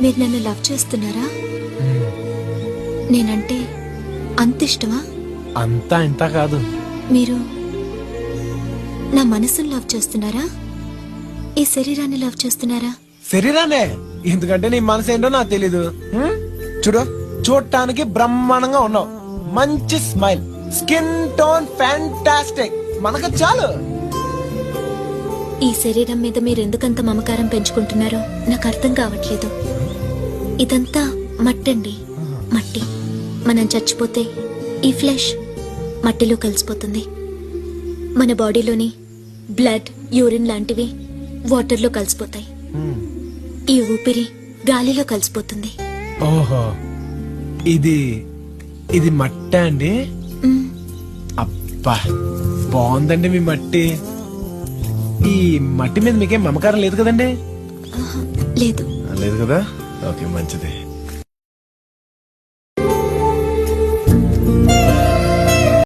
మీరు నన్ను లవ్ చేస్తున్నారా? నేనంటే అంత ఇష్టమా? అంతా ఇంత కాదు. మీరు నా మనసును లవ్ చేస్తున్నారా? ఈ శరీరాన్ని లవ్ చేస్తున్నారా? శరీరానే, ఎందుకంటే నీ మనసు ఏంటో నాకు తెలీదు. చూడు, చూడటానికి బ్రహ్మాండంగా ఉన్నావు, మంచి స్మైల్, స్కిన్ టోన్ ఫ్యాంటాస్టిక్, మనకు చాలు. ఈ శరీరం మీద మీరు ఎందుకంత మమకారం పెంచుకుంటున్నారో నాకు అర్థం కావట్లేదు. ఇదంతా మట్టండి, మట్టి. మనం చచ్చిపోతే ఈ ఫ్లెష్ మట్టిలో కలిసిపోతుంది. మన బాడీలోని బ్లడ్, యూరిన్ లాంటివి వాటర్లో కలిసిపోతాయి. ఈ ఊపిరి గాలిలో కలిసిపోతుంది. ఓహో, ఇది ఇది మట్టి అండి. అబ్బా, బాగుందండి మీ మట్టి. ఈ మట్టి మీద మీకేం మమకారం లేదు కదండి? లేదు. లేదు కదా, ఓకే, మంచిది.